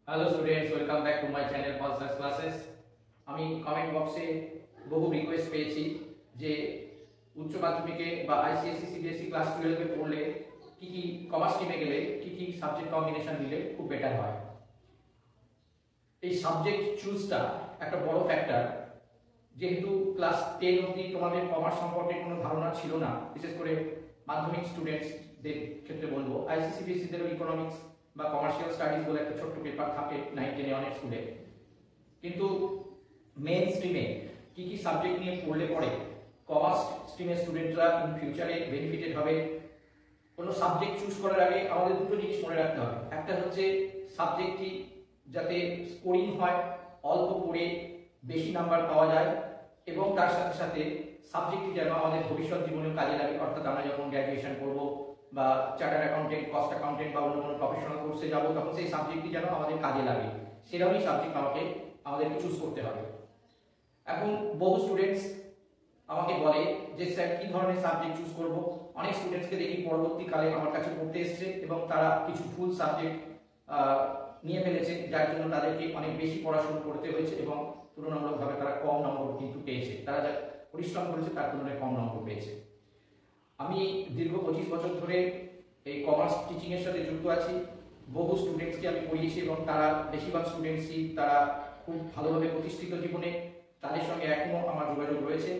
Hello students, welcome back to my channel pulsus classes. আমি comment বক্সে বহু request পেয়েছি যে উচ্চ মাধ্যমিকে বা আইসিএসসি সিবিএসসি ক্লাস 12 এ পড়লে কি কি কমার্স স্ট্রিমে গেলে কি কি সাবজেক্ট কম্বিনেশন নিলে খুব বেটার হয়। এই সাবজেক্ট চুজটা একটা বড় ফ্যাক্টর। যেহেতু ক্লাস 10 অবধি তোমাদের কমার্স সম্পর্কে কোনো ধারণা ছিল না, বিশেষ করে মাধ্যমিক স্টুডেন্টসদের ক্ষেত্রে বলবো, আইসিএসসি সিবিএসসি দের ইকোনমিক্স বা কমার্শিয়াল স্টাডিজ বলে একটা ছোট্ট পেপার থাকে 9-10 অনেক স্কুলে, কিন্তু মেইন স্ট্রিমে কি কি সাবজেক্ট নিয়ে পড়লে পরে কমার্স স্ট্রিমের স্টুডেন্টরা ইন ফিউচারে বেনিফিটেড হবে। কোনো সাবজেক্ট চুজ করার আগে আমাদের দুটো জিনিস মনে রাখতে হবে। একটা হচ্ছে সাবজেক্টটি যাতে স্কোরিং হয়, অল্প পড়ে বেশি নাম্বার পাওয়া যায়, এবং তার সাথে সাথে সাবজেক্টটি যেন আমাদের ভবিষ্যৎ জীবনেও কাজে লাগে। অর্থাৎ আমরা যখন গ্র্যাজুয়েশন করব বা চার্টার্ড অ্যাকাউন্টেন্ট, কস্ট অ্যাকাউন্টেন্ট বা অন্য কোনো প্রফেশনাল কোর্সে যাব, তখন সেই সাবজেক্টটি যেন আমাদের কাজে লাগে, সেরকমই সাবজেক্ট আমাদেরকে চুজ করতে হবে। এখন বহু স্টুডেন্টস আমাকে বলে যে স্যার কি ধরনের সাবজেক্ট চুজ করব। অনেক স্টুডেন্টসকে দেখি পরবর্তীকালে আমার কাছে পড়তে এসছে এবং তারা কিছু ফুল সাবজেক্ট নিয়ে ফেলেছে, যার জন্য তাদেরকে অনেক বেশি পড়াশোনা করতে হয়েছে এবং তুলনামূলকভাবে তারা কম নম্বর কিন্তু পেয়েছে। তারা যা পরিশ্রম করেছে তার তুলনায় কম নম্বর পেয়েছে। আমি দীর্ঘ 25 বছর ধরে এই কমার্স টিচিং এর সাথে যুক্ত আছি। বহু স্টুডেন্টসকে আমি পড়িয়েছি এবং তারা বেশিরভাগ স্টুডেন্টসই তারা খুব ভালোভাবে প্রতিষ্ঠিত জীবনে, তাদের সঙ্গে এখনো আমার যোগাযোগ রয়েছে।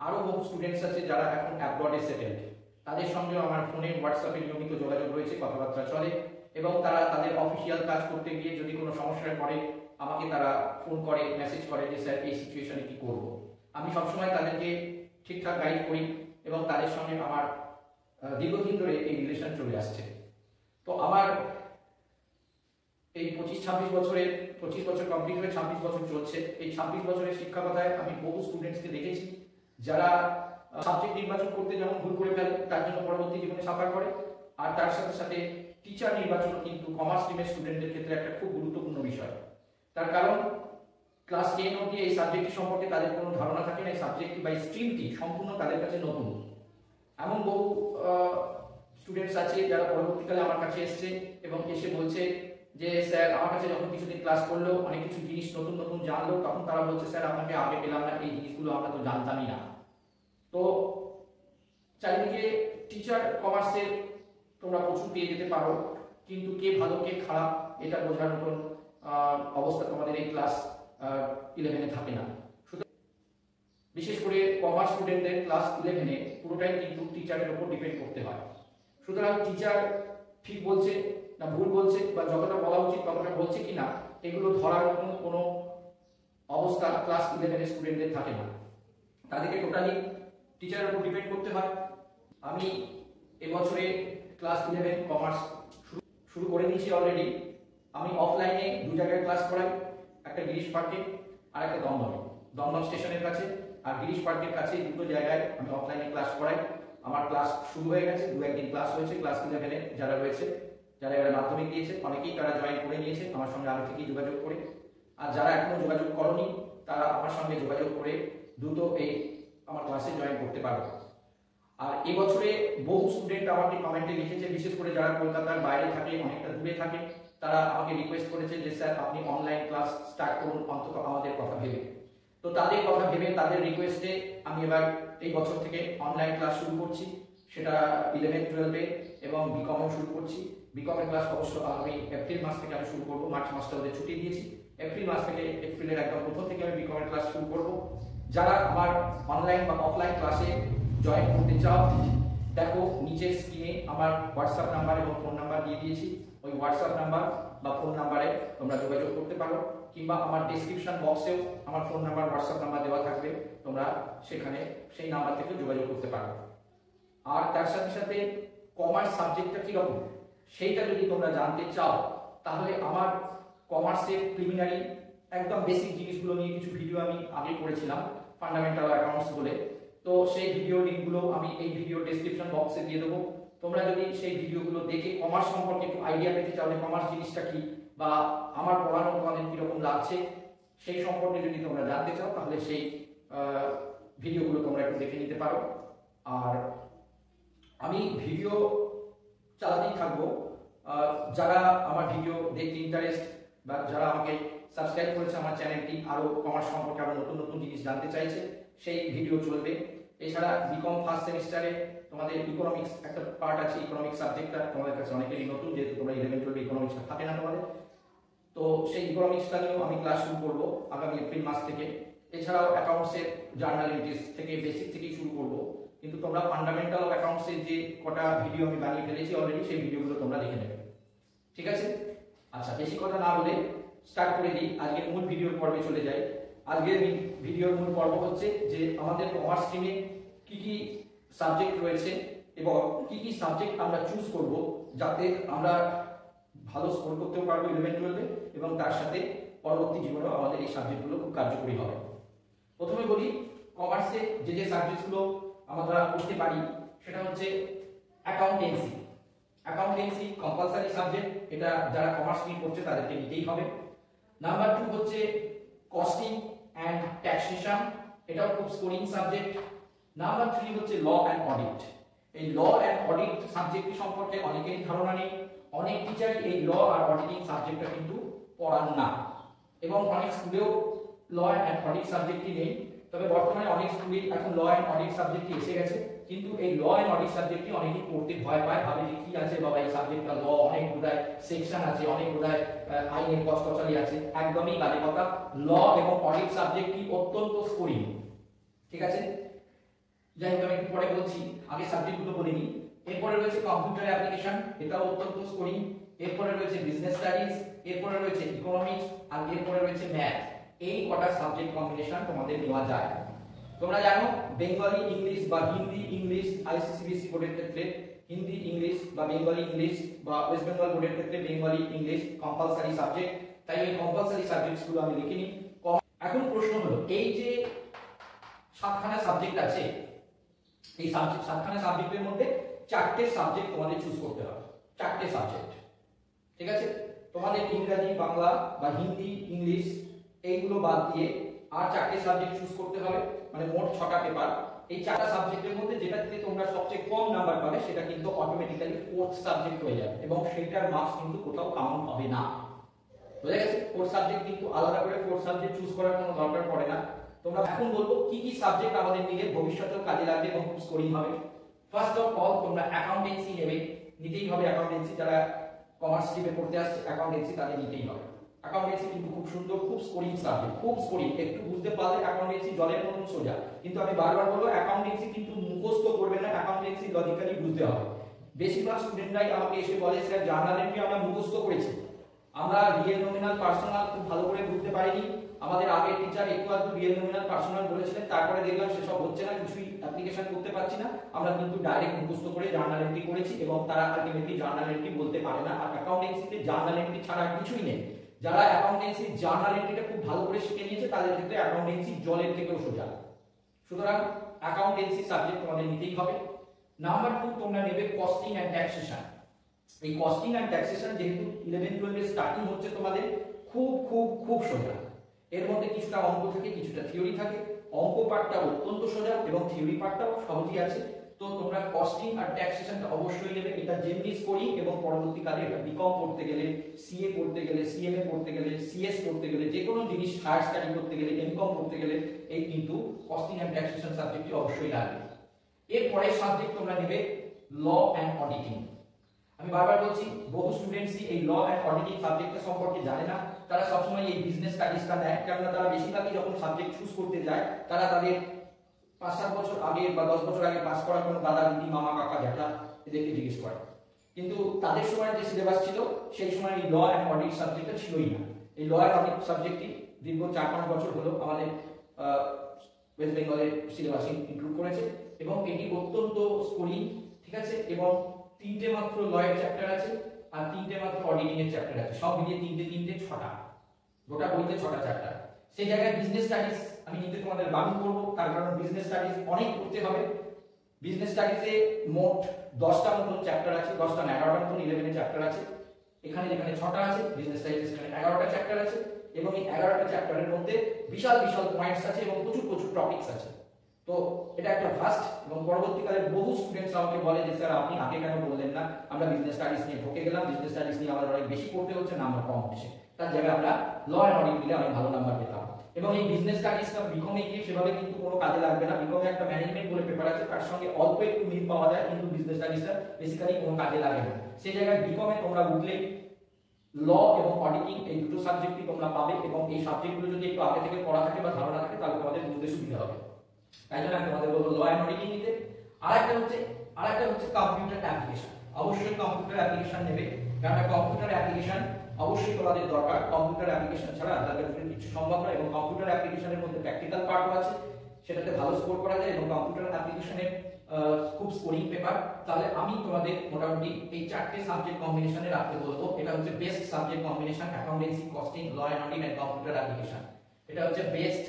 আরো বহু স্টুডেন্টস আছে যারা এখন অ্যাব্রডে সেটেলড, তাদের সঙ্গেও আমার ফোনে হোয়াটসঅ্যাপে নিয়মিত যোগাযোগ রয়েছে, কথাবার্তা চলে, এবং তারা তাদের অফিসিয়াল কাজ করতে গিয়ে যদি কোনো সমস্যায় পড়ে আমাকে তারা ফোন করে, মেসেজ করে যে স্যার এই সিচুয়েশনে কি করব। আমি সবসময় তাদেরকে ঠিকঠাক গাইড করি এবং তাদের সঙ্গে আমার দীর্ঘদিন ধরে এই রিলেশন চলে আসছে। তো আমার এই 25-26 বছরের 25 বছর কমপ্লিট হয়ে 26 বছর চলছে। এই 26 বছরের শিক্ষকতায় আমি বহু স্টুডেন্টসকে দেখেছি যারা সাবজেক্ট নির্বাচন করতে যেমন ভুল করে ফেলে, তার জন্য পরবর্তী জীবনে সাফার করে। আর তার সাথে সাথে টিচার নির্বাচন কিন্তু কমার্স স্ট্রিমের স্টুডেন্টদের ক্ষেত্রে একটা খুব গুরুত্বপূর্ণ বিষয়। তার কারণ ক্লাস 10 অবধি এই সাবজেক্টটি সম্পর্কে তাদের কোনো ধারণা থাকে না। এই সাবজেক্টটি বা স্ট্রিমটি সম্পূর্ণ তাদের কাছে নতুন। এমন বহু স্টুডেন্টস আছে যারা পরবর্তীকালে আমার কাছে এসছে এবং এসে বলছে যে স্যার আমার কাছে যখন কিছুদিন ক্লাস করলো, অনেক কিছু জিনিস নতুন নতুন জানলো, তখন তারা বলছে স্যার আপনাকে আগে পেলাম না, এই জিনিসগুলো আমরা তো জানতামই না। তো চারিদিকে টিচার কমার্সের তোমরা প্রচুর পেয়ে যেতে পারো, কিন্তু কে ভালো কে খারাপ এটা বোঝার মতন অবস্থা তোমাদের এই ক্লাস 11-এ থাকে না। বিশেষ করে কমার্স স্টুডেন্টদের ক্লাস 11-এ পুরোটাই কিন্তু টিচারের উপর ডিপেন্ড করতে হয়। সুতরাং টিচার ঠিক বলছে না ভুল বলছে বা যতটা বলা উচিত ততটা বলছে কিনা, এগুলো ধরার মতন কোনো অবস্থা ক্লাস 11-এর স্টুডেন্টদের থাকে না। তাদেরকে টোটালি টিচারের উপর ডিপেন্ড করতে হয়। আমি এবছরে ক্লাস 11 কমার্স শুরু করে দিয়েছি অলরেডি। আমি অফলাইনে দু জায়গায় ক্লাস করাই, একটা গিরিশ পার্কে আর একটা দমদম স্টেশনের কাছে। আর গিরিশ পার্কের কাছে দুটো জায়গায় আমি অফলাইনে ক্লাস করাই। আমার ক্লাস শুরু হয়ে গেছে, 2-1 দিন ক্লাস হয়েছে। ক্লাস 11-এ যারা রয়েছে, যারা এবারে মাধ্যমিক দিয়েছে, অনেকেই তারা জয়েন করে নিয়েছে আমার সঙ্গে আগে থেকেই যোগাযোগ করে। আর যারা এখনো যোগাযোগ করনি তারা আমার সঙ্গে যোগাযোগ করে দ্রুত এই আমার ক্লাসে জয়েন করতে পারবে। আর এবছরে বহু স্টুডেন্ট আমাকে কমেন্টে লিখেছে, বিশেষ করে যারা কলকাতার বাইরে থাকে, অনেকটা দূরে থাকে, তারা আমাকে রিকোয়েস্ট করেছে যে স্যার আপনি অনলাইন ক্লাস স্টার্ট করুন অন্তত আমাদের কথা ভেবে। তো তাদের কথা ভেবে, তাদের রিকোয়েস্টে আমি এবার এই বছর থেকে অনলাইন ক্লাস শুরু করছি, সেটা 11-12-এ, এবং বিকমও শুরু করছি। বিকমের ক্লাস অবশ্য আমি এপ্রিল মাস থেকে আমি শুরু করবো। মার্চ মাসটা ওদের ছুটি দিয়েছি, এপ্রিল মাস থেকে, এপ্রিলের একদম প্রথম থেকে আমি বিকমের ক্লাস শুরু করবো। যারা আমার অনলাইন বা অফলাইন ক্লাসে জয়েন করতে চাও, দেখো নিচের স্ক্রিনে আমার হোয়াটসঅ্যাপ নাম্বার এবং ফোন নাম্বার দিয়ে দিয়েছি। ওই হোয়াটসঅ্যাপ নাম্বার বা ফোন নাম্বারে তোমরা যোগাযোগ করতে পারো, কিংবা আমার ডেসক্রিপশন বক্সেও আমার ফোন নাম্বার, হোয়াটসঅ্যাপ নাম্বার দেওয়া থাকবে, তোমরা সেখানে সেই নাম্বার থেকে যোগাযোগ করতে পারো। আর তার সাথে সাথে কমার্স সাবজেক্টটা কিরকম সেইটা যদি তোমরা জানতে চাও, তাহলে আমার কমার্সের প্রিলিমিনারি একদম বেসিক জিনিসগুলো নিয়ে কিছু ভিডিও আমি আগে করেছিলাম, ফান্ডামেন্টাল অ্যাকাউন্টস বলে। তো সেই ভিডিও লিঙ্কগুলো আমি এই ভিডিও ডেসক্রিপশন বক্সে দিয়ে দেবো। তোমরা যদি সেই ভিডিওগুলো দেখে কমার্স সম্পর্কে একটু আইডিয়া পেতে চাও যে কমার্স জিনিসটা কি বা আমার পড়ানো তোমাদের কিরকম লাগছে, সেই সম্পর্কে যদি তোমরা জানতে চাও, তাহলে সেই ভিডিওগুলো তোমরা একটু দেখে নিতে পারো। আর আমি ভিডিও চালাতেই থাকবো। যারা আমার ভিডিও দেখতে ইন্টারেস্ট বা যারা আমাকে সাবস্ক্রাইব করেছে আমার চ্যানেলটি, আরও কমার্স সম্পর্কে আরও নতুন নতুন জিনিস জানতে চাইছে, সেই ভিডিও চলবে। এছাড়া বিকম ফার্স্ট সেমিস্টারে তোমাদের ইকোনমিক্স একটা পার্ট আছে, ইকোনমিক্স সাবজেক্টটা তোমাদের কাছে অনেকেরই নতুন, যেহেতু তোমরা 11-12 ইকোনমিক্সটা থাকে না তোমাদের। তো সেই ইকোনমিক্সটা নিয়েও আমি ক্লাস শুরু করবো আগামী এপ্রিল মাস থেকে। এছাড়াও অ্যাকাউন্টসের জার্নাল এন্ট্রিজ থেকে বেসিক থেকেই শুরু করবো, কিন্তু তোমরা ফান্ডামেন্টাল অফ অ্যাকাউন্টসের যে কটা ভিডিও আমি বানিয়ে ফেলেছি অলরেডি, সেই ভিডিওগুলো তোমরা দেখে নেবে, ঠিক আছে? আচ্ছা, বেশি কথা না বলে স্টার্ট করে দিই, আজকের মূল ভিডিওর পর্বে চলে যাই। আজকের ভিডিওর মূল পর্ব হচ্ছে যে আমাদের কমার্স স্ট্রিমে কি কি সাবজেক্ট রয়েছে এবং কি কি সাবজেক্ট আমরা চুজ করব যাতে আমরা ভালো স্কোর করতেও পারবো 11-12-এ, এবং তার সাথে পরবর্তী জীবনেও আমাদের এই সাবজেক্টগুলো খুব কার্যকরী হবে। প্রথমে বলি, কমার্সে যে যে সাবজেক্টগুলো আমরা পড়তে পারি সেটা হচ্ছে অ্যাকাউন্টেন্সি। অ্যাকাউন্টেন্সি কম্পালসারি সাবজেক্ট, এটা যারা কমার্স নিয়ে পড়ছে তাদেরকে নিতেই হবে। নাম্বার 2 হচ্ছে কস্টিং অ্যান্ড ট্যাক্সেশন, এটাও খুব স্কোরিং সাবজেক্ট। নাম্বার 3 হচ্ছে ল অ্যান্ড অডিট। এই ল অ্যান্ড অডিট সাবজেক্টটি সম্পর্কে অনেকেরই ধারণা নেই, অনেক টিচার এই ল আর অডিটিং সাবজেক্টটা কিন্তু পড়ান না, এবং অনেক স্কুলেও ল অ্যান্ড অডিট সাবজেক্টটি নেই। তবে বর্তমানে অনেক স্কুলে এখন ল অ্যান্ড অডিট সাবজেক্টটি এসে গেছে, কিন্তু এই ল অ্যান্ড অডিট সাবজেক্টটি অনেকেই পড়তে ভয় পায়, ভাবে যে কি আছে বাবা এই সাবজেক্টটা, ল অনেক বোধহয় সেকশন আছে, অনেক বোধহয় আইনের কচকচালি আছে। একদমই বাজে কথা। ল এবং অডিট সাবজেক্টটি অত্যন্ত স্কোরিং, ঠিক আছে? যাই হোক, আমি একটু পরে বলছি, আগে সাবজেক্টগুলো বলে নিই। এরপরে রয়েছে কম্পিউটার অ্যাপ্লিকেশন, এটাও অত্যন্ত স্কোরিং। এরপরে রয়েছে বিজনেস স্টাডিজ, এরপরে রয়েছে ইকোনমিক্স, আর এরপরে রয়েছে ম্যাথ। এই কটা সাবজেক্ট কম্বিনেশন তোমাদের নেওয়া যায়। তোমরা জানো বেঙ্গলি ইংলিশ বা হিন্দি ইংলিশ আইসিসিবিএসসি বোর্ডের ক্ষেত্রে হিন্দি ইংলিশ বা বেঙ্গলি ইংলিশ, বা ওয়েস্ট বেঙ্গল বোর্ডের ক্ষেত্রে বেঙ্গলি ইংলিশ কম্পালসারি সাবজেক্ট। তাই এই কম্পালসারি সাবজেক্টগুলো আমি লিখিনি। এখন প্রশ্ন হলো, এই যে 7খানা সাবজেক্ট আছে, এই 7খানা সাবজেক্টের মধ্যে 4টে সাবজেক্ট তোমাদের চুজ করতে হবে। 4টে সাবজেক্ট, ঠিক আছে? তোমাদের ইংরেজি, বাংলা বা হিন্দি, ইংলিশ এইগুলো বাদ দিয়ে আর 4টে সাবজেক্ট চুজ করতে হবে, মানে মোট 6টা পেপার। এই 4টা সাবজেক্টের মধ্যে যেটাতে তোমরা সবচেয়ে কম নাম্বার পাবে সেটা কিন্তু অটোমেটিক্যালি 4th সাবজেক্ট হয়ে যাবে, এবং সেইটার মার্কস কিন্তু কোথাও কাউন্ট হবে না। বুঝা গেছে? 4th সাবজেক্ট কিন্তু আলাদা করে 4th সাবজেক্ট চুজ করার কোনো দরকার পড়ে না। তোমরা এখন বলবো কি কি সাবজেক্ট আমাদের নিলে ভবিষ্যতেও কাজে লাগবে এবং খুব স্কোরিং হবে। ফার্স্ট অফ অল তোমরা অ্যাকাউন্টেন্সি নেবে, নিতেই হবে অ্যাকাউন্টেন্সি। যারা কমার্স স্ট্রিমে পড়তে আসছে অ্যাকাউন্টেন্সি তাদের নিতেই হবে। অ্যাকাউন্টেন্সি কিন্তু খুব সুন্দর, খুব স্কোরিং সাবজেক্ট, খুব স্কোরিং। একটু বুঝতে পারলে অ্যাকাউন্টেন্সি জলের মতন সোজা। কিন্তু আমি বারবার বলবো, অ্যাকাউন্টেন্সি কিন্তু মুখস্থ করবে না, অ্যাকাউন্টেন্সি লজিক্যালি বুঝতে হবে। বেশিরভাগ স্টুডেন্টরাই আমাকে এসে বলে স্যার জার্নাল এন্ট্রি আমরা মুখস্থ করেছি, আমরা রিয়েল নমিনাল পার্সোনাল খুব ভালো করে বুঝতে পারিনি। আমাদের আগের টিচার একটু আধটু রিয়েল নমিনাল পার্সোনাল বলেছিলেন, তারপরে দেখলাম সেসব হচ্ছে না, কিছুই অ্যাপ্লিকেশন করতে পারছি না। আমরা কিন্তু ডাইরেক্ট মুখস্থ করে জার্নাল এন্ট্রি করেছি, এবং তারা আলটিমেটলি জার্নাল এন্ট্রি বলতে পারে না। আর অ্যাকাউন্টেন্সিতে জার্নাল এন্ট্রি ছাড়া কিছুই নেই। যারা অ্যাকাউন্টেন্সি জার্নাল এন্ট্রিটা খুব ভালো করে শিখে নিয়েছে তাদের ক্ষেত্রে অ্যাকাউন্টেন্সি জলের থেকেও সোজা। সুতরাং অ্যাকাউন্টেন্সি সাবজেক্ট তোমাদের নিতেই হবে। নাম্বার 2 তোমরা নেবে কস্টিং এন্ড ট্যাক্সেশন। এই কস্টিং এন্ড ট্যাক্সেশন যেহেতু 11-12 এর স্টার্টিং হচ্ছে, তোমাদের খুব খুব খুব সোজা। এর মধ্যে কিছুটা অঙ্ক থাকে, কিছুটা থিওরি থাকে। অঙ্ক পার্টটা অত্যন্ত সোজা এবং থিওরি পার্টটাও সহজই আছে। তো তোমরা কস্টিং আর ট্যাক্সেশনটা অবশ্যই নেবে। এটা যেমনি স্কোরিং, এবং পরবর্তীকালে এটা বিকম পড়তে গেলে, সিএ পড়তে গেলে, সিএমএ পড়তে গেলে, সিএস পড়তে গেলে, যে কোনো জিনিস হায়ার স্টাডি করতে গেলে, এমকম পড়তে গেলে এই কিন্তু কস্টিং এন্ড ট্যাক্সেশন সাবজেক্টটি অবশ্যই লাগবে। এর পরের সাবজেক্ট তোমরা নেবে ল অ্যান্ড অডিটিং। আমি বারবার বলছি, বহু স্টুডেন্টসই এই ল অ্যান্ড অডিটিং সাবজেক্টের সম্পর্কে জানে না। তারা সবসময় এই বিজনেস স্টাডিজটা নেয়, কেননা তারা বেশিরভাগই যখন সাবজেক্ট চুজ করতে যায় তারা তাদের 5-7 বছর আগে বা 10 বছর আগে পাস করা কোনো দাদা, দিদি, মামা, কাকা, জ্যাঠা এদেরকে জিজ্ঞেস করে। কিন্তু তাদের সময় যে সিলেবাস ছিল সেই সময় এই ল অ্যান্ড অডিট সাবজেক্টটা ছিলই না। এই ল অ্যান্ড অডিট সাবজেক্টটি দীর্ঘ 4-5 বছর হলো আমাদের ওয়েস্ট বেঙ্গলের সিলেবাসে ইনক্লুড করেছে, এবং এটি অত্যন্ত স্কোরিং, ঠিক আছে? এবং 3টে মাত্র লয়ের চ্যাপ্টার আছে, আর 3টে মাত্র অডিটিং এর চ্যাপ্টার আছে। সব মিলিয়ে 3টে 6টা, গোটা বইতে 6টা চ্যাপ্টার। সেই জায়গায় বিজনেস স্টাডিজ আমি নিতে তোমাদের বারণ করব, তার কারণ বিজনেস স্টাডিজ অনেক পড়তে হবে। বিজনেস স্টাডিজে মোট 10টা মতন চ্যাপ্টার আছে, 10টা না 11টা মতন 11 চ্যাপ্টার আছে। এখানে যেখানে 6টা আছে, বিজনেস স্টাডিজ এখানে 11টা চ্যাপ্টার আছে, এবং এই 11টা চ্যাপ্টারের মধ্যে বিশাল বিশাল পয়েন্টস আছে এবং প্রচুর প্রচুর টপিকস আছে। তো এটা একটা ফার্স্ট, এবং পরবর্তীকালে বহু স্টুডেন্টস আমাকে বলে যে স্যার আপনি আগে কেন বললেন না, আমরা বিজনেস স্টাডিজ নিয়ে ঢুকে গেলাম, বিজনেস স্টাডিজ নিয়ে আমাদের অনেক বেশি পড়তে হচ্ছে, নাম্বার কম হচ্ছে। তার জায়গায় আমরা ল অ্যান্ড অডিট দিলে অনেক ভালো নাম্বার পেতাম। এবং এই বিজনেস স্টাডিজটা বিকমে গিয়ে সেভাবে কিন্তু কোনো কাজে লাগবে না। বিকমে একটা ম্যানেজমেন্ট বলে পেপার আছে, তার সঙ্গে অল্প একটু মিল পাওয়া যায়, কিন্তু বিজনেস স্টাডিজটা বেসিক্যালি কোনো কাজে লাগে না। সেই জায়গায় বিকমে তোমরা উঠলে ল এবং অডিটিং এই দুটো সাবজেক্টই তোমরা পাবে, এবং এই সাবজেক্টগুলো যদি একটু আগে থেকে পড়া থাকে বা ধারণা থাকে তাহলে তোমাদের বুঝতে সুবিধা হবে। তাই জন্য আমি তোমাদের বলবো ল অ্যান্ড অডিটিং নিতে। আরেকটা হচ্ছে কম্পিউটার অ্যাপ্লিকেশন। অবশ্যই কম্পিউটার অ্যাপ্লিকেশন নেবে, কারণ কম্পিউটার অ্যাপ্লিকেশন অবশ্যই তোমাদের দরকার। কম্পিউটার অ্যাপ্লিকেশন ছাড়া তাদের কিছু সম্ভব নয়। এবং কম্পিউটার অ্যাপ্লিকেশনের মধ্যে প্র্যাকটিক্যাল পার্টও আছে, সেটাতে ভালো স্কোর করা যায়। এবং কম্পিউটার অ্যাপ্লিকেশনের খুব স্কোরিং পেপার। তাহলে আমি তোমাদের মোটামুটি এই চারটে সাবজেক্ট কম্বিনেশনে রাখতে বলবো। এটা হচ্ছে best subject combination, accountancy, costing, law and audit and computer application. এটা হচ্ছে বেস্ট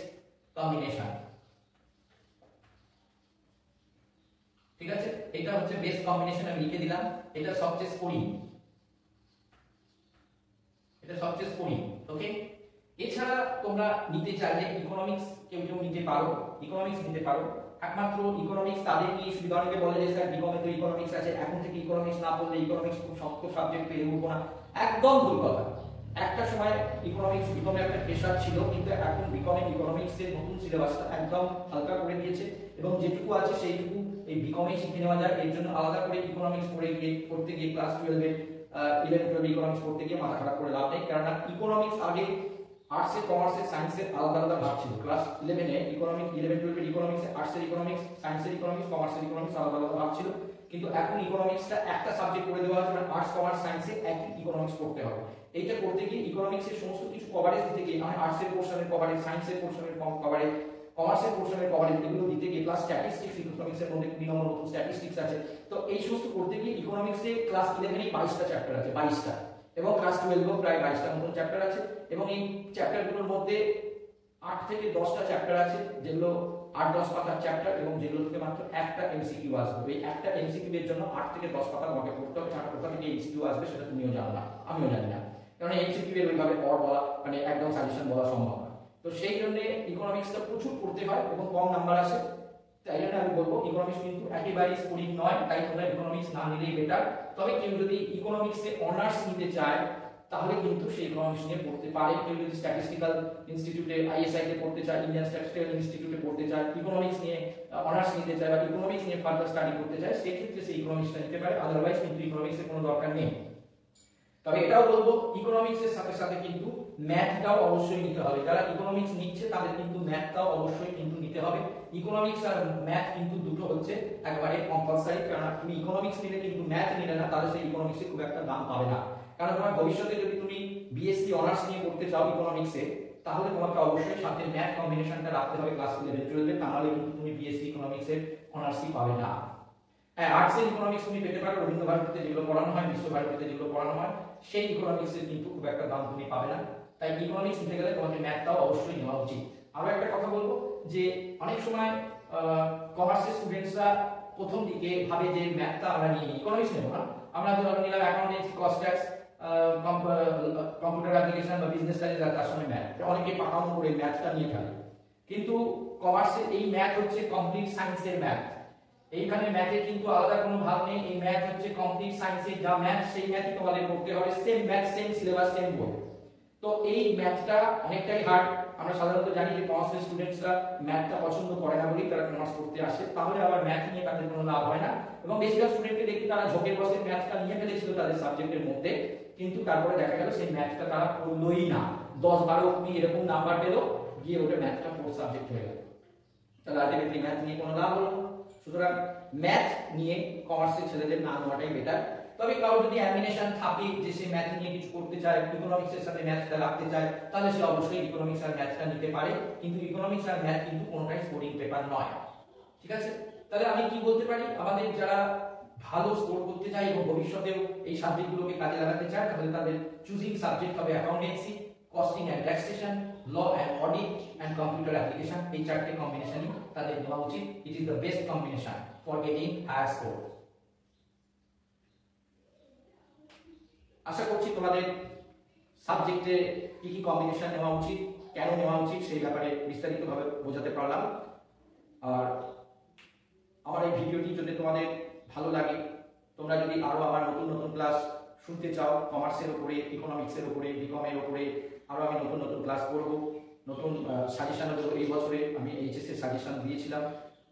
কম্বিনেশন, ঠিক আছে? এটা হচ্ছে বেস্ট কম্বিনেশন, আমি লিখে দিলাম। এটা সবচেয়ে স্কোরিং, ওকে? এছাড়া তোমরা নিতে চাইলে ইকোনমিক্স কেউ নিতে পারো, একমাত্র ইকোনমিক্স তাদের কি সুবিধা, অনেকে বলে যে স্যার বিকমে তো ইকোনমিক্স আছে, এখন থেকে ইকোনমিক্স না পড়লে ইকোনমিক্স খুব শক্ত সাবজেক্ট পেয়ে উঠবো না। একদম ভুল কথা। একটা সময় ইকোনমিক্স বিকমে একটা প্রেশার ছিল, কিন্তু এখন বিকমে ইকোনমিক্সের নতুন সিলেবাসটা একদম হালকা করে দিয়েছে, এবং যেটুকু আছে সেইটুকু এই বিকমে শিখে নেওয়া যায়। এর জন্য আলাদা করে ইকোনমিক্স পড়তে গিয়ে ক্লাস 12 11-12 ইকোনমিক্স পড়তে গিয়ে মাথা খারাপ করে লাভ নেই। কারণ ইকোনমিক্স আগে আর্টসের, কমার্সের, সায়েন্সের আলাদা ভাগ ছিল। ক্লাস 11 এ ইকোনমিক্স, 11-12 ইকোনমিক্সে আর্টসের ইকোনমিক্স, সায়েন্সের ইকোনমিক্স, কমার্সের ইকোনমিক্স আলাদা ভাগ ছিল। কিন্তু এখন ইকোনমিক্সটা একটা সাবজেক্ট করে দেওয়া হয়েছে, আর্টস, কমার্স, সায়েন্সে একই ইকোনমিক্স পড়তে হবে। এইটা করতে গিয়ে ইকোনমিক্সের সমস্ত কিছু কভারেজ দিতে গিয়ে, মানে আর্টসের পোরশনের কভারেজ, সায়েন্সের পোরশনের কভারেজ, কমার্সের পোরশনের কভারেজ, এগুলো দিতে গিয়ে প্লাস স্ট্যাটিস্টিক্স, ইকোনমিক্সের মধ্যে 2 নম্বর মতো স্ট্যাটিস্টিক্স আছে। তো এই সমস্ত করতে গিয়ে ইকোনমিক্সে ক্লাস 11 এ 22টা চ্যাপ্টার আছে, 22টা, এবং ক্লাস 12 এও প্রায় 22টা মতো চ্যাপ্টার আছে। এবং এই চ্যাপ্টারগুলোর মধ্যে 8 থেকে 10টা চ্যাপ্টার আছে যেগুলো 8-10 পাতার চ্যাপ্টার, এবং যেগুলো থেকে মাত্র একটা এমসিকিউ আসবে। এই একটা এমসিকিউ এর জন্য 8 থেকে 10 পাতা তোমাকে পড়তে হবে। আর কোথা থেকে এমসিকিউ আসবে সেটা তুমিও জানো না, আমিও জানি না, কারণ এমসিকিউ এর ওইভাবে পড় বলা, মানে একদম সাজেশন বলা সম্ভব না। তো সেই জন্য ইকোনমিক্সটা প্রচুর পড়তে হয় এবং কম নাম্বার আসে। তাই জন্য আমি বলবো ইকোনমিক্স কিন্তু একেবারেই স্কোরিং নয়, তাই তোমরা ইকোনমিক্স না নিলেই বেটার। তবে কেউ যদি ইকোনমিক্সে অনার্স নিতে চায় তাহলে কিন্তু সেই ইকোনমিক্স নিয়ে পড়তে পারে। কেউ যদি স্ট্যাটিস্টিক্যাল ইনস্টিটিউটে, আইএসআই তে পড়তে চায়, ইন্ডিয়ান স্ট্যাটিস্টিক্যাল ইনস্টিটিউটে পড়তে চায়, ইকোনমিক্স নিয়ে অনার্স নিতে চায় বা ইকোনমিক্স নিয়ে ফার্দার স্টাডি করতে চায়, সেক্ষেত্রে সেই ইকোনমিক্সটা নিতে পারে। আদারওয়াইজ কিন্তু ইকোনমিক্সের কোনো দরকার নেই। তবে এটাও বলবো ইকোনমিক্সের সাথে সাথে কিন্তু ম্যাথটাও অবশ্যই নিতে হবে। যারা ইকোনমিক্স নিচ্ছে তাদের কিন্তু ম্যাথটাও অবশ্যই কিন্তু নিতে হবে। ইকোনমিক্স আর ম্যাথ কিন্তু দুটো হচ্ছে একবারে কম্পালসারি, কারণ তুমি ইকোনমিক্স নিলে কিন্তু ম্যাথ নিলে না, তাহলে সেই ইকোনমিক্সে খুব একটা দাম পাবে না। কারণ তোমার ভবিষ্যতে যদি তুমি বিএসসি অনার্স নিয়ে পড়তে চাও ইকোনমিক্সে, তাহলে তোমাকে অবশ্যই সাথে ম্যাথ কম্বিনেশনটা রাখতে হবে ক্লাস 11-12 এ, তাহলে কিন্তু তুমি বিএসসি ইকোনমিক্সের অনার্সই পাবে না। হ্যাঁ, আর্টসের ইকোনমিক্স তুমি পেতে পারো রবীন্দ্র ভারতীতে যেগুলো পড়ানো হয়, বিশ্বভারতীতে যেগুলো পড়ানো হয়, সেই ইকোনমিক্সের কিন্তু খুব একটা দাম তুমি পাবে না। তাই ইকোনমিক্স নিতে গেলে তোমাকে ম্যাথটাও অবশ্যই নেওয়া উচিত। আরো একটা কথা বলবো যে অনেক সময় কমার্সের স্টুডেন্টসরা প্রথম দিকে ভাবে যে ম্যাথটা আমরা নিয়ে ইকোনমিক্স নেব না, আমরা ধরে নিলাম accountancy, cost tax, computer application বা বিজনেস স্টাডিজ, তার সঙ্গে ম্যাথ, অনেকে পাকামো করে ম্যাথটা নিয়ে ফেলে। কিন্তু কমার্সের এই ম্যাথ হচ্ছে কমপ্লিট সায়েন্সের ম্যাথ। এইখানে ম্যাথে কিন্তু আলাদা কোনো ভাগ নেই। এই ম্যাথ হচ্ছে কমপ্লিট সায়েন্সের যা ম্যাথ, সেই ম্যাথই তোমাদের পড়তে হবে, same math, same syllabus, same বই। তো এই ম্যাথটা অনেকটাই হার্ড। আমরা সাধারণত জানি যে কমার্সের স্টুডেন্টসরা ম্যাথটা পছন্দ করে না বলেই তারা কমার্স পড়তে আসে, তাহলে আবার ম্যাথ নিয়ে তাদের কোনো লাভ হয় না। এবং বেশিরভাগ স্টুডেন্টকে দেখি তারা ঝোঁকের বসে ম্যাথটা নিয়ে ফেলেছিল তাদের সাবজেক্টের মধ্যে, কিন্তু তারপরে দেখা গেল সেই ম্যাথটা তারা পড়লোই না, 10-12 এরকম নাম্বার পেলো, গিয়ে ওটা ম্যাথটা 4th সাবজেক্ট হয়ে গেল। তাহলে আলটিমেটলি ম্যাথ নিয়ে কোনো লাভ হলো না। সুতরাং ম্যাথ নিয়ে কমার্সের ছেলেদের না নেওয়াটাই বেটার। তবে কারো যদি অ্যাম্বিশন থাকে যে সে ম্যাথ নিয়ে কিছু করতে চায়, ইকোনমিক্সের সাথে ম্যাথটা রাখতে চায়, তাহলে সে অবশ্যই ইকোনমিক্স আর ম্যাথটা নিতে পারে। কিন্তু ইকোনমিক্স আর ম্যাথ কিন্তু কোনোটাই স্কোরিং পেপার নয়, ঠিক আছে? তাহলে আমি কি বলতে পারি, আমাদের যারা ভালো স্কোর করতে চায় এবং ভবিষ্যতেও এই সাবজেক্টগুলোকে কাজে লাগাতে চায়, তাহলে তাদের চুজিং সাবজেক্ট হবে accountancy, costing and taxation, law and audit and computer application. এই চারটি কম্বিনেশনই তাদের নেওয়া উচিত। It is the best combination for getting higher score. আশা করছি তোমাদের সাবজেক্টে কি কি কম্বিনেশন নেওয়া উচিত, কেন নেওয়া উচিত সেই ব্যাপারে বিস্তারিতভাবে বোঝাতে পারলাম। আর আমার এই ভিডিওটি যদি তোমাদের ভালো লাগে, তোমরা যদি আরো আমার নতুন নতুন ক্লাস শুনতে চাও, কমার্সের উপরে, ইকোনমিক্সের উপরে, বিকমের উপরে আরও আমি নতুন নতুন ক্লাস করব, নতুন সাজেশানও দেবো। এই বছরে আমি এইচএস এর সাজেশান দিয়েছিলাম,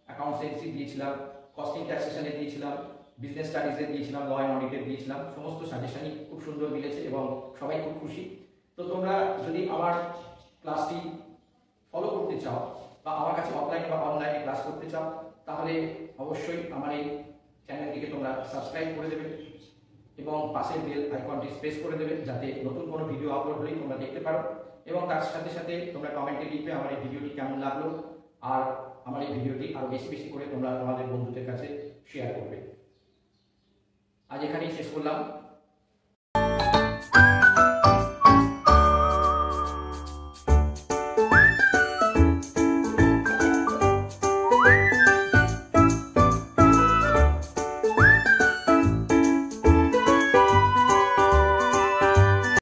অ্যাকাউন্টেন্সি দিয়েছিলাম, কস্টিং ট্যাক্সেশনে দিয়েছিলাম, বিজনেস স্টাডিজে দিয়েছিলাম, ল অ্যান্ড অডিটে দিয়েছিলাম। সমস্ত সাজেশনই খুব সুন্দর মিলেছে এবং সবাই খুব খুশি। তো তোমরা যদি আমার ক্লাসটি ফলো করতে চাও বা আমার কাছে অফলাইনে বা অনলাইনে ক্লাস করতে চাও, তাহলে অবশ্যই আমার এই চ্যানেলটিকে তোমরা সাবস্ক্রাইব করে দেবে এবং পাশের বেল আইকনটি প্রেস করে দেবে, যাতে নতুন কোনো ভিডিও আপলোড হলেই তোমরা দেখতে পারো। এবং তার সাথে সাথে তোমরা কমেন্টে লিখবে আমার এই ভিডিওটি কেমন লাগলো, আর আমার এই ভিডিওটি আরও বেশি বেশি করে তোমরা তোমাদের বন্ধুদের কাছে শেয়ার করবে। আজ এখানেই শেষ করলাম।